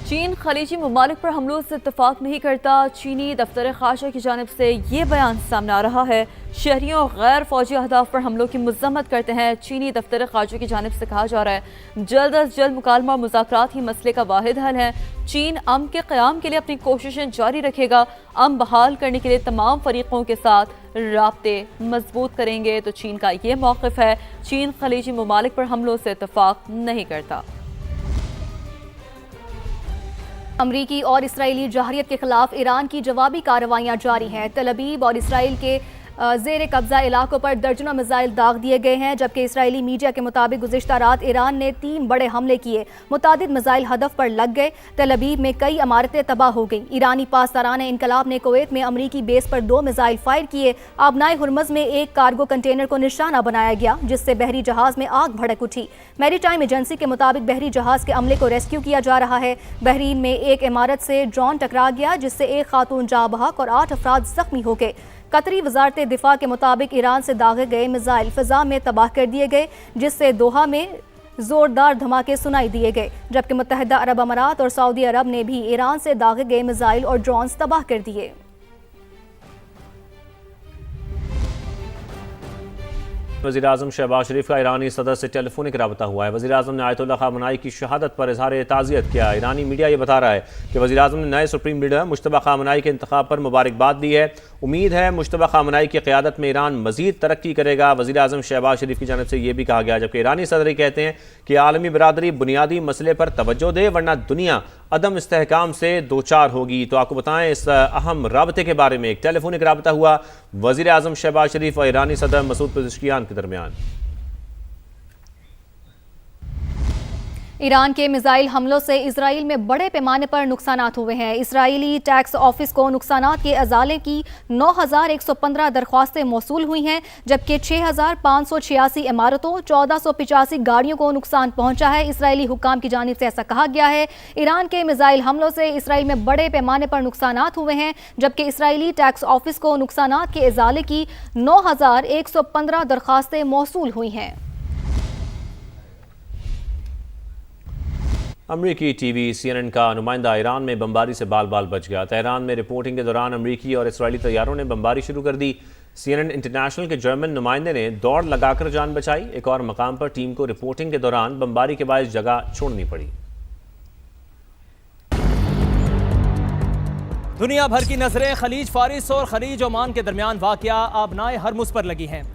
चीन खलीजी ममालिक पर हमलों से इत्तफाक नहीं करता। चीनी दफ्तर खारजा की जानिब से ये बयान सामने आ रहा है। शहरियों और गैर फौजी अहदाफ पर हमलों की मजम्मत करते हैं। चीनी दफ्तर खारजा की जानिब से कहा जा रहा है जल्द अज जल्द मुकालमा और मुज़ाकरात ही मसले का वाहिद हल है। चीन अमन के क़याम के लिए अपनी कोशिशें जारी रखेगा। अमन बहाल करने के लिए तमाम फरीकों के साथ राब्ते मजबूत करेंगे। तो चीन का ये मौक़िफ़ है। चीन खलीजी ममालिक पर हमलों से इत्तफाक नहीं करता। अमरीकी और इसराइली जहरियत के खिलाफ ईरान की जवाबी कार्रवाइयां जारी हैं। तल अवीव और इसराइल के ज़ेर कब्जा इलाकों पर दर्जनों मिसाइल दाग दिए गए हैं, जबकि इसराइली मीडिया के मुताबिक गुज़िश्ता रात ईरान ने 3 बड़े हमले किए। मुतादिद मिसाइल हदफ पर लग गए। तल अवीव में कई इमारतें तबाह हो गईं। ईरानी पासदारान इनकलाब ने कुवैत में अमरीकी बेस पर 2 मिसाइल फायर किए। आबनाए हुर्मज़ में एक कार्गो कंटेनर को निशाना बनाया गया, जिससे बहरी जहाज में आग भड़क उठी। मैरीटाइम एजेंसी के मुताबिक बहरी जहाज के अमले को रेस्क्यू किया जा रहा है। बहरीन में एक इमारत से ड्रोन टकरा गया, जिससे एक खातून जाँ बहक और 8 अफराद जख्मी हो गए। कतरी वजारत दिफा के मुताबिक ईरान से दागे गए मिसाइल फिजा में तबाह कर दिए गए, जिससे दोहा में जोरदार धमाके सुनाई दिए गए, जबकि मुत्तहिदा अरब अमारात और सऊदी अरब ने भी ईरान से दागे गए मिसाइल और ड्रोन तबाह कर दिए। वज़ीर-ए-आज़म शहबाज शरीफ का ईरानी सदर से टेलीफोनिक रब्ता हुआ है। वज़ीर-ए-आज़म ने आयतुल्लाह ख़ामनेई की शहादत पर इज़हार ताज़ियत किया। ईरानी मीडिया ये बता रहा है कि वज़ीर-ए-आज़म ने नए सुप्रीम लीडर मुश्तबा ख़ामनेई के इंतखाब पर मुबारकबाद दी है। उम्मीद है मुश्तबा ख़ामनेई की क़यादत में ईरान मज़ीद तरक्की करेगा। वज़ीर-ए-आज़म शहबाज शरीफ की जानिब से यह भी कहा गया, जबकि ईरानी सदर कहते हैं कि आलमी बरादरी बुनियादी मसले पर तवज्जो दे, वरना दुनिया अदम इस्तेहकाम से दो चार होगी। तो आपको बताएं इस अहम राबते के बारे में। एक टेलीफोनिक राबता हुआ वज़ीर-ए-आज़म शहबाज शरीफ और ईरानी सदर मसूद पेज़ेश्कियान के दरमियान। ईरान के मिसाइल हमलों से इसराइल में बड़े पैमाने पर नुकसानात हुए हैं। इसराइली टैक्स ऑफिस को नुकसानात के अजाले की 9,115 दरख्वास्तें मौसूल हुई हैं, जबकि 6,586 इमारतों 1,485 गाड़ियों को नुकसान पहुंचा है। इसराइली हुक्काम की जानिब से ऐसा कहा गया है। ईरान के मिसाइल हमलों से इसराइल में बड़े पैमाने पर नुकसानात हुए हैं, जबकि इसराइली टैक्स ऑफिस को नुकसानात के अजाले की 9,115 दरख्वास्तें मौसूल हुई हैं। अमरीकी टीवी CNN का नुमाइंदा ईरान में बमबारी से बाल बाल बच गया। तेहरान में रिपोर्टिंग के दौरान अमरीकी और इसराइली तैयारों ने बमबारी शुरू कर दी। CNN इंटरनेशनल के जर्मन नुमाइंदे ने दौड़ लगाकर जान बचाई। एक और मकाम पर टीम को रिपोर्टिंग के दौरान बमबारी के बायस जगह छोड़नी पड़ी। दुनिया भर की नजरें खलीज फारिस और खलीज ओमान के दरमियान वाक़या आबनाए हरमुज़ पर लगी हैं।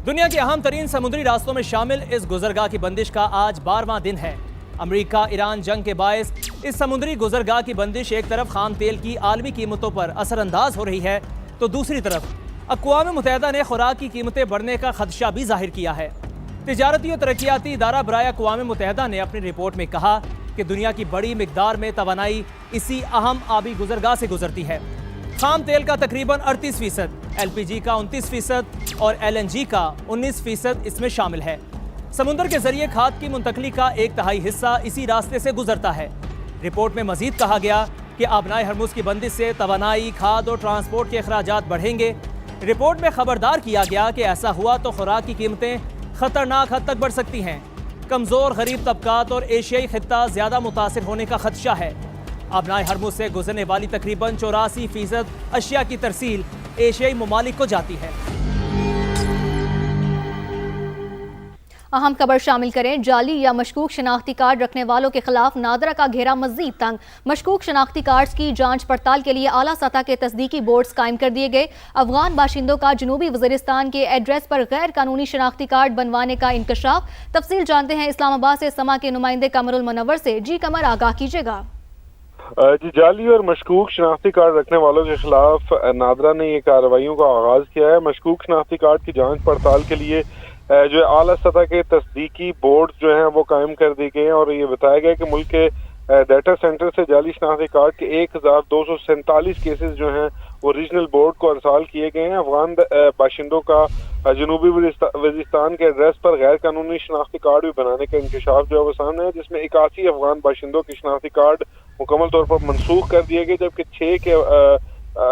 दुनिया के अहम तरीन समुद्री रास्तों में शामिल इस गुजरगाह की बंदिश का आज 12वां दिन है। अमेरिका ईरान जंग के बायस इस समुद्री गुजरगाह की बंदिश एक तरफ खाम तेल की आलमी कीमतों पर असरअंदाज हो रही है, तो दूसरी तरफ अक़वाम मुत्तहिदा ने खुराक की कीमतें बढ़ने का खदशा भी जाहिर किया है। तिजारती और तरक्याती इदारा बराए अक़वाम मुत्तहिदा ने अपनी रिपोर्ट में कहा कि दुनिया की बड़ी मिकदार में तवानाई इसी अहम आबी गुजरगाह से गुजरती है। खाम तेल का तकरीबन 38%, LPG का 29% और LNG का 19% इसमें शामिल है। समुद्र के जरिए खाद की मुंतकली का 1/3 हिस्सा इसी रास्ते से गुजरता है। रिपोर्ट में मजीद कहा गया कि आबनाए हरमुज़ की बंदिश से तवानाई, खाद और ट्रांसपोर्ट के अखराजात बढ़ेंगे। रिपोर्ट में खबरदार किया गया कि ऐसा हुआ तो खुराक की कीमतें खतरनाक हद तक बढ़ सकती हैं। कमज़ोर गरीब तबकात और एशियाई खित्ता ज़्यादा मुतासिर होने का खदशा है। आबनाए हरमुज़ से गुजरने वाली तकरीबन 84% अशिया की तरसील एशियाई ममालिक को जाती है। अहम खबर शामिल करें। जाली या मशकूक शनाख्ती कार्ड रखने वालों के खिलाफ नादरा का घेरा मजीद तंग। मशकूक शनाख्ती कार्ड्स की जांच पड़ताल के लिए आला सतह के तस्दीकी बोर्ड्स कायम कर दिए गए। अफगान बाशिंदों का जनूबी वज़ीरिस्तान के एड्रेस पर गैर कानूनी शनाख्ती कार्ड बनवाने का इंकशाफ। तफसील जानते हैं इस्लामाबाद से समा के नुमाइंदे कमरुल मुनव्वर से। जी कमर, आगाह कीजिएगा। जी, जाली और मशकूक शनाख्ती कार्ड रखने वालों के खिलाफ नादरा ने ये कार्रवाइयों का आगाज किया है। मशकूक शनाख्ती कार्ड की जांच पड़ताल के लिए जो आला सतह के तस्दीकी बोर्ड जो हैं वो कायम कर दिए गए हैं, और ये बताया गया कि मुल्क के डाटा सेंटर से जाली शनाख्ती कार्ड के 1247 केसेस जो हैं वो रीजनल बोर्ड को अरसाल किए गए हैं। अफगान बाशिंदों का जनूबी वज़ीरिस्तान के एड्रेस पर गैर कानूनी शनाख्ती कार्ड भी बनाने का इंकशाफ जो है वो सामने है, जिसमें 81 अफगान बाशिंदों के शनाख्ती कार्ड मुकम्मल तौर पर मनसूख कर दिए गए, जबकि 6 के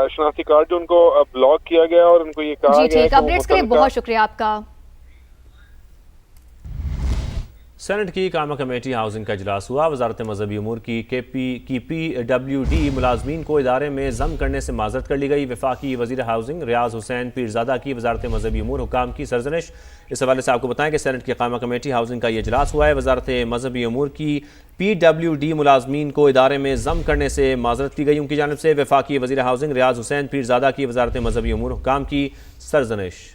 शनाख्ती कार्ड जो उनको ब्लॉक किया गया और उनको ये कहा गया है। अपडेट्स के लिए बहुत शुक्रिया आपका। सेनेट की कामा कमेटी हाउसिंग का इजलास हुआ। वजारत मजहबी उमूर की PWD मुलाजमीन को इदारे में जम करने से माजरत कर ली गई। वफाकी वजीर हाउसिंग रियाज हुसैन पीरजादा की वजारत मजहबी उमूर हुकाम की सरजनिश। इस हवाले से आपको बताएं कि सेनेट की कामा कमेटी हाउसिंग का ये इजलास हुआ है। वजारत मजहबी उमूर की PWD मुलाजमीन को इदारे में जम करने से माजरत की गई उनकी जानिब से। वफाकी वजीर हाउसिंग रियाज हुसैन पीरजादा की वजारत मजहबी उमूर हुकाम की सरजनिश।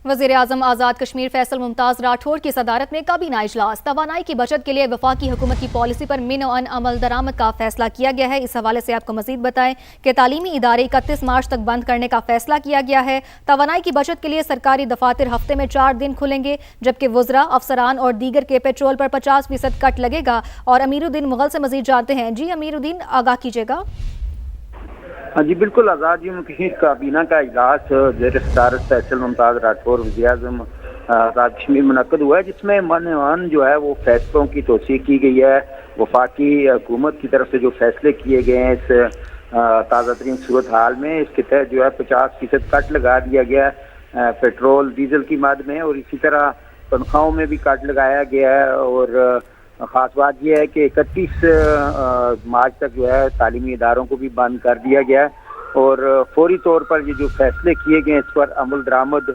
वज़ीर आज़म आज़ाद कश्मीर फैसल मुमताज़ राठौर की सदारत में काबीना इजलास। तवानाई की बचत के लिए वफाकी हुकूमत की पॉलिसी पर मिन अन अमल दरामद का फैसला किया गया है। इस हवाले से आपको मजीद बताएं कि तालीमी इदारे 31 मार्च तक बंद करने का फैसला किया गया है। तवानाई की बचत के लिए सरकारी दफातर हफ्ते में 4 दिन खुलेंगे, जबकि वज़रा, अफसरान और दीगर के पेट्रोल पर 50% कट लगेगा। और अमीरुद्दीन मुगल से मजीद जानते हैं। जी अमीरुद्दीन, आगाह कीजिएगा। हाँ जी बिल्कुल, आज़ाद जम्मू कश्मीर काबीना का इजलास ज़ेर सदारत फैसल मुमताज़ राठौर वज़ीर आज़म आज़ाद कश्मीर मुनक्कद हुआ है, जिसमें मन जो है वो फैसलों की तोसीक की गई है। वफाकी हुकूमत की तरफ से जो फैसले किए गए हैं इस ताज़ा तरीन सूरत हाल में, इसके तहत जो है 50% कट लगा दिया गया है पेट्रोल डीजल की मद में, और इसी तरह तनख्वाहों में भी कट लगाया गया है। और ख़ास बात यह है कि 31 मार्च तक जो है तालीमी इदारों को भी बंद कर दिया गया है, और फौरी तौर पर ये जो फैसले किए गए इस पर अमल दरामद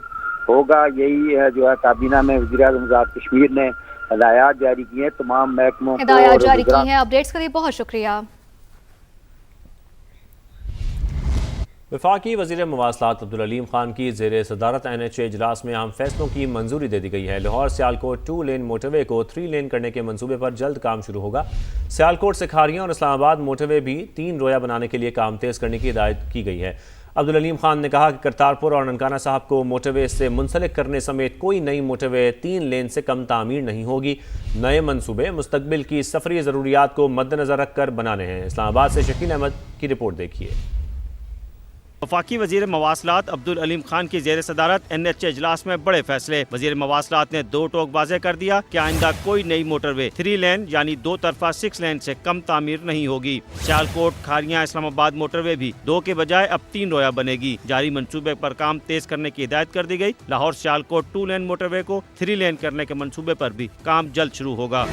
होगा। यही है जो है काबीना में वज़ीर आज़म आज़ाद कश्मीर ने हिदायत जारी की हैं तमाम महकमों को। हिदायत जारी की हैं। अपडेट्स के लिए बहुत शुक्रिया। वफाकी वज़ीर मवासलात अब्दुल अलीम खान की ज़ेर सदारत NHA इजलास में अहम फैसलों की मंजूरी दे दी गई है। लाहौर सियालकोट 2 लेन मोटरवे को 3 लेन करने के मंसूबे पर जल्द काम शुरू होगा। सियालकोट से खारियां और इस्लामाबाद मोटरवे भी 3 रोया बनाने के लिए काम तेज़ करने की हिदायत की गई है। अब्दुल अलीम खान ने कहा कि करतारपुर और ननकाना साहब को मोटरवे से मुंसलिक करने समेत कोई नई मोटरवे 3 लेन से कम तामीर नहीं होगी। नए मंसूबे मुस्तकबिल की सफरी ज़रूरियात को मद्देनज़र रखकर बनाने हैं। इस्लामाबाद से शकील अहमद की रिपोर्ट देखिए। वफाकी वजीर मवासलात अब्दुल अलीम खान की जेर सदारत NHA इजलास में बड़े फैसले। वजीर मवासलात ने 2 टोक वाज़ेह कर दिया कि आइंदा कोई नई मोटरवे 3 लेन यानी 2 तरफा 6 लेन से कम तामीर नहीं होगी। सियालकोट खारियां इस्लामाबाद मोटरवे भी 2 के बजाय अब 3 रोया बनेगी। जारी मंसूबे पर काम तेज करने की हिदायत कर दी गई। लाहौर सियालकोट 2 लेन मोटरवे को 3 लेन करने के मंसूबे पर भी काम जल्द शुरू होगा।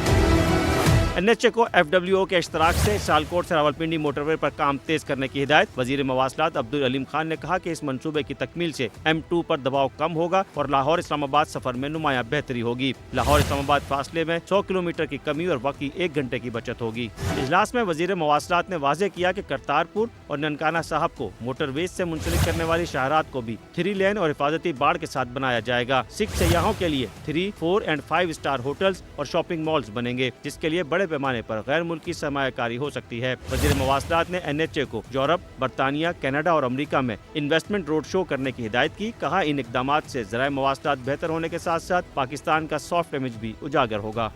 NHA को FWO के इश्तराक से सियालकोट से रावलपिंडी मोटरवे पर काम तेज करने की हिदायत। वजीर मवासलात अब्दुल अलीम खान ने कहा कि इस मंसूबे की तकमील से M2 पर दबाव कम होगा और लाहौर इस्लामाबाद सफर में नुमाया बेहतरी होगी। लाहौर इस्लामाबाद फासले में 100 किलोमीटर की कमी और बाकी 1 घंटे की बचत होगी। इजलास में वजीर मवासलात ने वाज़ेह किया कि करतारपुर और ननकाना साहब को मोटरवेज से मुंसलिक करने वाली शाहरात को भी 3 लेन और हिफाजती बाड़ के साथ बनाया जाएगा। सिख सयाहों के लिए 3, 4 और 5 स्टार होटल्स और शॉपिंग मॉल्स बनेंगे, जिसके लिए बड़े पैमाने पर गैर मुल्की सरमायाकारी हो सकती है। वज़ीर मवासलात ने NHA को यूरोप, बरतानिया, कनाडा और अमेरिका में इन्वेस्टमेंट रोड शो करने की हिदायत की। कहा इन इकदामात से ज़राए मवासलात बेहतर होने के साथ साथ पाकिस्तान का सॉफ्ट इमेज भी उजागर होगा।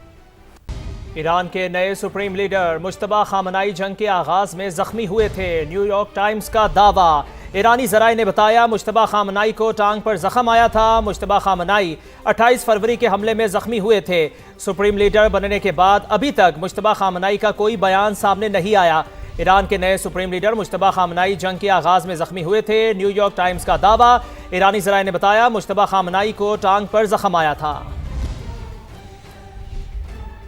ईरान के नए सुप्रीम लीडर मुश्तबा खामनाई जंग के आगाज में जख्मी हुए थे। न्यूयॉर्क टाइम्स का दावा। ईरानी ज़राए ने बताया मुश्तबा खामनाई को टांग पर जख्म आया था। मुश्तबा खामनाई 28 फरवरी के हमले में जख्मी हुए थे। सुप्रीम लीडर बनने के बाद अभी तक मुश्तबा खामनाई का कोई बयान सामने नहीं आया। ईरान के नए सुप्रीम लीडर मुश्तबा खामनाई जंग के आगाज में जख्मी हुए थे। न्यूयॉर्क टाइम्स का दावा। ईरानी ज़राए ने बताया मुश्तबा खामनाई को टांग पर जख्म आया था।